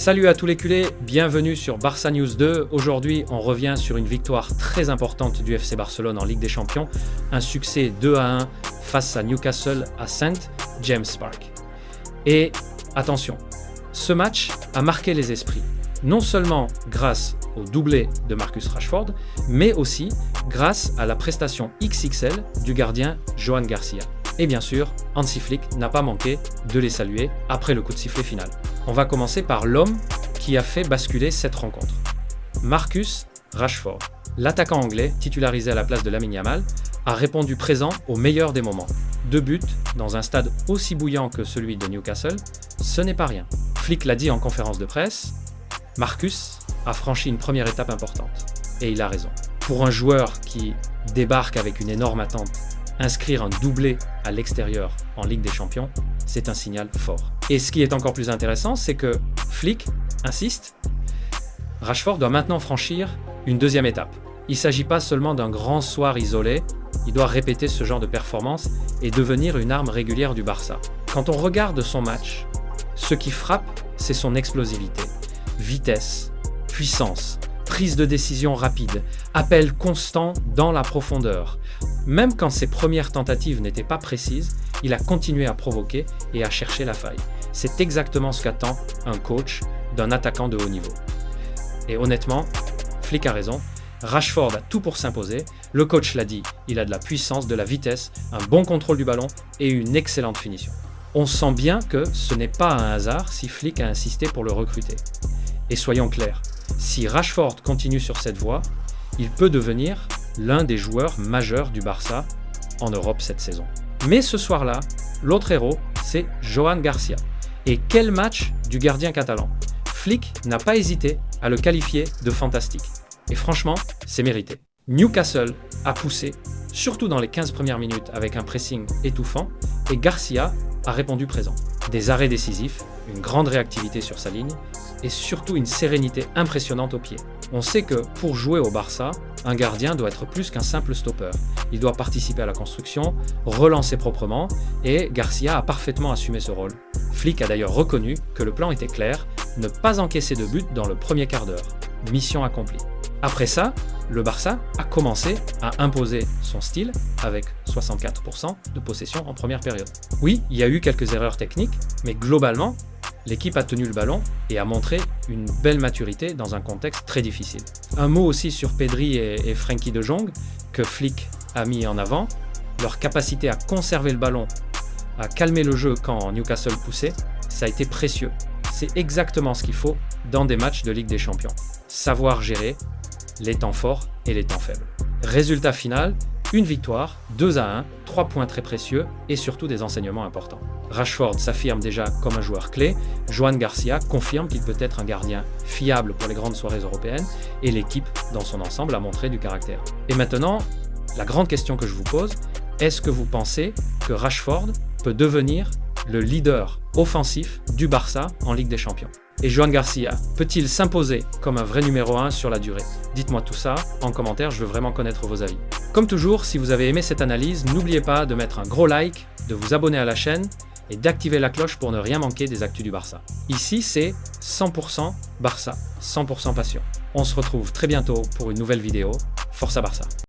Salut à tous les culés, bienvenue sur Barça News 2. Aujourd'hui, on revient sur une victoire très importante du FC Barcelone en Ligue des Champions. Un succès 2-1 face à Newcastle à St. James Park. Et attention, ce match a marqué les esprits. Non seulement grâce au doublé de Marcus Rashford, mais aussi grâce à la prestation XXL du gardien Joan Garcia. Et bien sûr, Hansi Flick n'a pas manqué de les saluer après le coup de sifflet final. On va commencer par l'homme qui a fait basculer cette rencontre. Marcus Rashford, l'attaquant anglais titularisé à la place de Lamine Yamal, a répondu présent au meilleur des moments. 2 buts dans un stade aussi bouillant que celui de Newcastle, ce n'est pas rien. Flick l'a dit en conférence de presse, Marcus a franchi une première étape importante. Et il a raison. Pour un joueur qui débarque avec une énorme attente, inscrire un doublé à l'extérieur en Ligue des Champions, c'est un signal fort. Et ce qui est encore plus intéressant, c'est que Flick insiste, Rashford doit maintenant franchir une deuxième étape. Il ne s'agit pas seulement d'un grand soir isolé, il doit répéter ce genre de performance et devenir une arme régulière du Barça. Quand on regarde son match, ce qui frappe, c'est son explosivité, vitesse, puissance, prise de décision rapide, appel constant dans la profondeur. Même quand ses premières tentatives n'étaient pas précises, il a continué à provoquer et à chercher la faille. C'est exactement ce qu'attend un coach d'un attaquant de haut niveau. Et honnêtement, Flick a raison, Rashford a tout pour s'imposer, le coach l'a dit, il a de la puissance, de la vitesse, un bon contrôle du ballon et une excellente finition. On sent bien que ce n'est pas un hasard si Flick a insisté pour le recruter. Et soyons clairs, si Rashford continue sur cette voie, il peut devenir l'un des joueurs majeurs du Barça en Europe cette saison. Mais ce soir-là, l'autre héros, c'est Joan Garcia. Et quel match du gardien catalan! Flick n'a pas hésité à le qualifier de fantastique. Et franchement, c'est mérité. Newcastle a poussé, surtout dans les 15 premières minutes avec un pressing étouffant, et Garcia a répondu présent. Des arrêts décisifs, une grande réactivité sur sa ligne, et surtout une sérénité impressionnante au pied. On sait que pour jouer au Barça, un gardien doit être plus qu'un simple stopper. Il doit participer à la construction, relancer proprement, et Garcia a parfaitement assumé ce rôle. Flick a d'ailleurs reconnu que le plan était clair, ne pas encaisser de but dans le premier quart d'heure. Mission accomplie. Après ça, le Barça a commencé à imposer son style avec 64% de possession en première période. Oui, il y a eu quelques erreurs techniques, mais globalement, l'équipe a tenu le ballon et a montré une belle maturité dans un contexte très difficile. Un mot aussi sur Pedri et Frenkie de Jong, que Flick a mis en avant. Leur capacité à conserver le ballon, à calmer le jeu quand Newcastle poussait, ça a été précieux. C'est exactement ce qu'il faut dans des matchs de Ligue des Champions. Savoir gérer les temps forts et les temps faibles. Résultat final, une victoire, 2-1, 3 points très précieux et surtout des enseignements importants. Rashford s'affirme déjà comme un joueur clé, Joan Garcia confirme qu'il peut être un gardien fiable pour les grandes soirées européennes et l'équipe dans son ensemble a montré du caractère. Et maintenant, la grande question que je vous pose, est-ce que vous pensez que Rashford peut devenir le leader offensif du Barça en Ligue des Champions? Et Joan Garcia peut-il s'imposer comme un vrai numéro 1 sur la durée? Dites-moi tout ça en commentaire, je veux vraiment connaître vos avis. Comme toujours, si vous avez aimé cette analyse, n'oubliez pas de mettre un gros like, de vous abonner à la chaîne et d'activer la cloche pour ne rien manquer des actus du Barça. Ici, c'est 100% Barça, 100% passion. On se retrouve très bientôt pour une nouvelle vidéo. Força Barça!